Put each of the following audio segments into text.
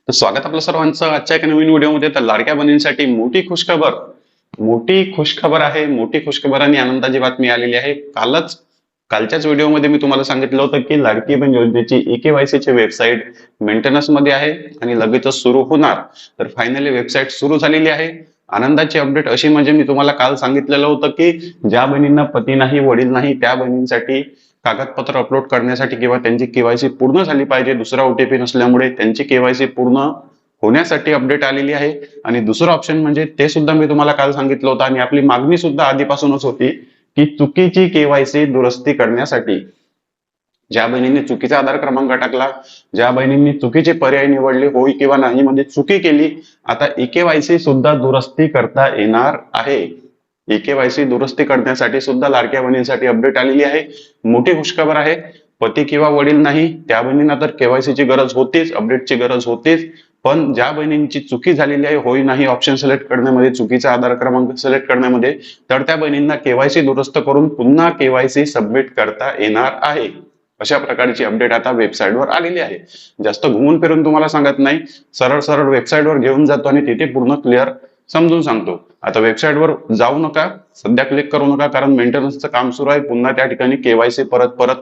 तर स्वागत आपलं सर्वांचं आजच्या एका नवीन व्हिडिओमध्ये. तर लाडक्या बहिणींसाठी मोठी खुशखबर आहे. मोठी खुशखबर आणि आनंदाची बातमी आलेली आहे. कालच्याच व्हिडिओमध्ये मी तुम्हाला सांगितलं होतं की लाडकी बहीण योजनेची eKYC ची वेबसाईट मेंटेनन्स मध्ये आहे आणि लगेचच सुरू होणार. तर फायनली वेबसाईट सुरू झालेली आहे. आनंदाची अपडेट अशी म्हणजे मी तुम्हाला काल सांगितलेलं होतं की ज्या बहिणींना पती नाही, वडील नाही, त्या बहिणींसाठी कागदपत्र अपलोड करण्यासाठी किंवा त्यांची केवायसी पूर्ण झाली पाहिजे, दुसरा ओटीपी नसल्यामुळे त्यांची केवायसी पूर्ण होण्यासाठी अपडेट आलेली आहे. आणि दुसरं ऑप्शन म्हणजे ते सुद्धा मी तुम्हाला काल सांगितलं होतं आणि आपली मागणी सुद्धा आधीपासूनच होती की चुकीची केवायसी दुरुस्ती करण्यासाठी ज्या बहिणींनी चुकीचा आधार क्रमांक टाकला, ज्या बहिणींनी चुकीचे पर्याय निवडले, होय किंवा नाही म्हणजे चुकी केली, आता eKYC सुद्धा दुरुस्ती करता येणार आहे. eKYC दुरुस्ती करण्यासाठी सुद्धा लाडक्या बहिणींसाठी अपडेट आलेली आहे. मोठी खुशखबर आहे. पती किंवा वडील नाही त्या बहिणींना तर केवायसी ची गरज होतीच, अपडेटची गरज होतीच. पण ज्या बहिणींची चुकी झालेली आहे, होय नाही ऑप्शन सिलेक्ट करण्यामध्ये, चुकीचा आधार क्रमांक सिलेक्ट करण्यामध्ये, तर त्या बहिणींना केवायसी दुरुस्त करून पुन्हा केवायसी सबमिट करता येणार आहे. अशा प्रकारची अपडेट आता वेबसाईटवर आलेली आहे. जास्त घुमून फिरून तुम्हाला सांगत नाही, सरळ सरळ वेबसाईटवर घेऊन जातो आणि तिथे पूर्ण क्लिअर समजून सांगतो. आता वेबसाईटवर जाऊ नका, सध्या क्लिक करू नका, कारण मेंटेनन्सचं काम सुरू आहे. पुन्हा त्या ठिकाणी केवायसी परत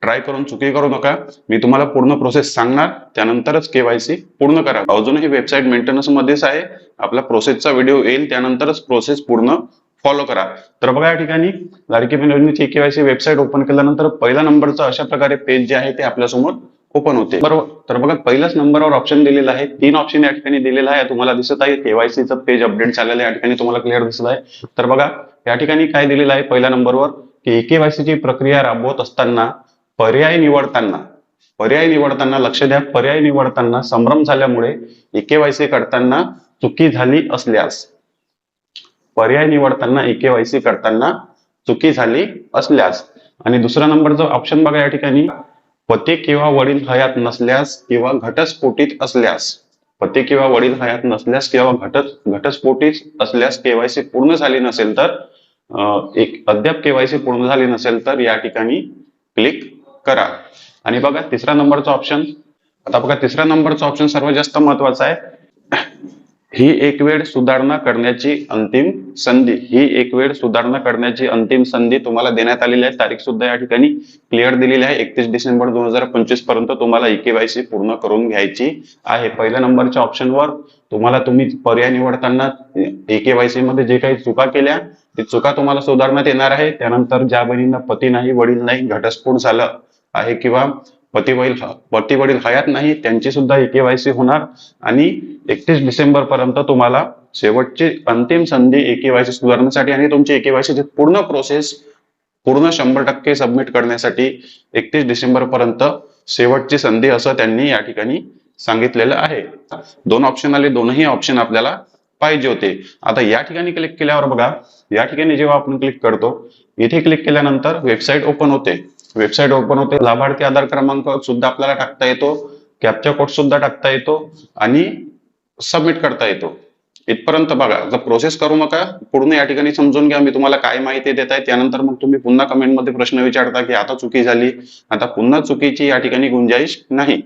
ट्राय करून चुकी करू नका. मी तुम्हाला पूर्ण प्रोसेस सांगणार, त्यानंतरच केवायसी पूर्ण करा. अजूनही वेबसाईट मेंटेनन्स मध्येच आहे. आपला प्रोसेसचा व्हिडिओ येईल, त्यानंतरच प्रोसेस पूर्ण फॉलो करा. तर बघा, या ठिकाणी लाडकी बहीण योजनेची eKYC वेबसाईट ओपन केल्यानंतर पहिल्या नंबरचं अशा प्रकारे पेज जे आहे ते आपल्यासमोर ओपन होते, बरोबर. तर बघा, पहिल्याच नंबरवर ऑप्शन दिलेला आहे. 3 ऑप्शन या ठिकाणी दिलेला आहे. तुम्हाला दिसत आहे केवायसीचं पेज अपडेट झालेलं आहे, या ठिकाणी तुम्हाला क्लिअर दिसत आहे. तर बघा, या ठिकाणी काय दिलेलं आहे पहिल्या नंबरवर की eKYC ची प्रक्रिया राबवत असताना पर्याय निवडताना लक्ष द्या, पर्याय निवडताना संभ्रम झाल्यामुळे eKYC करताना चुकी झाली असल्यास, पर्याय निवडताना eKYC करताना चुकी झाली असल्यास. आणि दुसरा नंबरचा ऑप्शन बघा, या ठिकाणी पती किंवा वडील हयात नसल्यास किंवा घटस्फोटित असल्यास, पती किंवा वडील हयात नसल्यास किंवा घटस्फोटित असल्यास केवायसी पूर्ण झाली नसेल तर अद्याप केवायसी पूर्ण झाली नसेल तर या ठिकाणी क्लिक करा. आणि बघा तिसरा नंबरचा ऑप्शन, आता बघा तिसऱ्या नंबरचा ऑप्शन सर्वात जास्त महत्वाचा आहे. ही एक वेळ सुधारणा करण्याची अंतिम संधी, ही एक वेळ सुधारणा करण्याची अंतिम संधी तुम्हाला देण्यात आलेली आहे. तारीख सुद्धा या ठिकाणी क्लिअर दिलेली आहे. 31 डिसेंबर 2025 पर्यंत तुम्हाला eKYC पूर्ण करून घ्यायची आहे. पहिल्या नंबरच्या ऑप्शनवर तुम्ही पर्याय निवडताना eKYC मध्ये जे काही चुका केल्या ते चुका तुम्हाला सुधारण्यात येणार आहे. त्यानंतर ज्या बहिणींना पती नाही, वडील नाही, घटस्फोट झाला आहे किंवा पती वडील हयात नाही, त्यांची सुद्धा eKYC होणार. आणि 31 डिसेंबर पर्यंत तुम्हाला शेवटची अंतिम संधी eKYC सुधारण्यासाठी आणि तुमची eKYC ची पूर्ण प्रोसेस पूर्ण 100% सबमिट करण्यासाठी 31 डिसेंबर पर्यंत शेवटची संधी असं त्यांनी या ठिकाणी सांगितलेलं आहे. 2 ऑप्शन आले, दोनही ऑप्शन आपल्याला पाहिजे होते. आता या ठिकाणी क्लिक केल्यावर बघा, या ठिकाणी जेव्हा आपण क्लिक करतो, इथे क्लिक केल्यानंतर वेबसाईट ओपन होते. लाभार्थी आधार क्रमांक सुद्धा आपल्याला टाकता येतो, कॅप्चा कोड सुद्धा टाकता येतो आणि सबमिट करता येतो. इथपर्यंत बघा. जर प्रोसेस करू नका, पूर्ण या ठिकाणी समजून घ्या मी तुम्हाला काय माहिती देत आहे. त्यानंतर मग तुम्ही पुन्हा कमेंटमध्ये प्रश्न विचारता की आता चुकी झाली, आता पुन्हा चुकीची या ठिकाणी गुंजाईश नाही.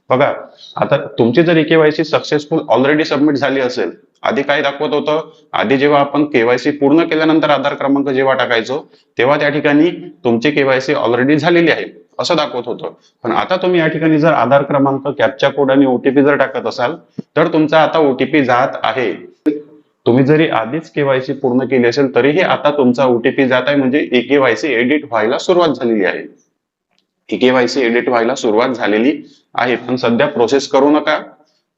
बघा, आता तुमची जर eKYC सक्सेसफुल ऑलरेडी सबमिट झाली असेल, आधी काय दाखवत होतं, आधी जेव्हा आपण केवायसी पूर्ण केल्यानंतर आधार क्रमांक जेव्हा टाकायचो तेव्हा त्या ठिकाणी तुमची केवायसी ऑलरेडी झालेली आहे असं दाखवत होतं. पण आता तुम्ही या ठिकाणी जर आधार क्रमांक, कॅप्चा कोड आणि ओटीपी जर टाकत असाल तर तुमचा आता ओटीपी जात आहे. तुम्ही जरी आधीच केवायसी पूर्ण केली असेल तरीही आता तुमचा ओटीपी जात आहे, म्हणजे eKYC एडिट व्हायला सुरुवात झालेली आहे. eKYC एडिट व्हायला सुरुवात झालेली आहे. पण सध्या प्रोसेस करू नका,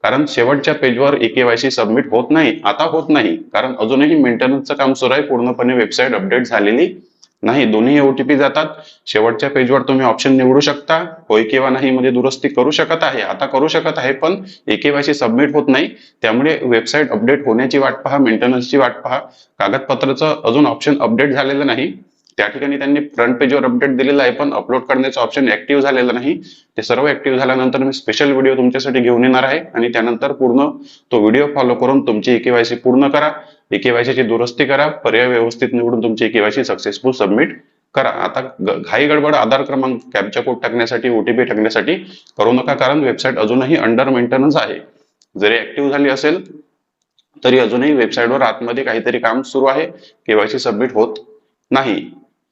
कारण शेवटच्या पेजवर eKYC सबमिट होत नाही, आता होत नाही, कारण अजूनही मेंटेनन्सचं काम सुरू आहे. पूर्णपणे वेबसाईट अपडेट झालेली नाही. दोन्ही ओटीपी जातात. शेवटच्या पेजवर तुम्ही ऑप्शन निवडू शकता, होय किंवा नाही मध्ये दुरुस्ती करू शकत आहे, आता करू शकत आहे, पण eKYC सबमिट होत नाही. त्यामुळे वेबसाईट अपडेट होण्याची वाट पहा, मेंटेनन्सची वाट पहा. कागदपत्राचं अजून ऑप्शन अपडेट झालेलं नाही. त्या ठिकाणी त्यांनी फ्रंट पेजवर अपडेट दिलेला आहे, पण अपलोड करण्याचं ऑप्शन ऍक्टिव्ह झालेलं नाही. ते सर्व ऍक्टिव्ह झाल्यानंतर मी स्पेशल व्हिडिओ तुमच्यासाठी घेऊन येणार आहे आणि त्यानंतर पूर्ण तो व्हिडिओ फॉलो करून तुमची eKYC पूर्ण करा, eKYC ची दुरुस्ती करा, पर्याय व्यवस्थित निवडून तुमची eKYC सक्सेसफुल सबमिट करा. आता घाई गडबड आधार क्रमांक, कॅप्चा कोड टाकण्यासाठी, ओटीपी टाकण्यासाठी करू नका, कारण वेबसाईट अजूनही अंडर मेंटेनन्स आहे. जरी ऍक्टिव्ह झाली असेल तरी अजूनही वेबसाईटवर आतमध्ये काहीतरी काम सुरू आहे, केवायसी सबमिट होत नाही.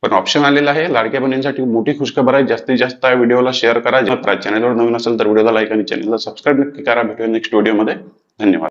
पण ऑप्शन आलेला आहे. लाडक्या बहिणींसाठी मोठी खुशखबर आहे. जास्तीत जास्त व्हिडिओला शेअर करा. चॅनलवर नवीन असेल तर व्हिडिओला लाईक आणि चॅनलला सबस्क्राईब नक्की करा. भेटूया नेक्स्ट व्हिडिओमध्ये. धन्यवाद.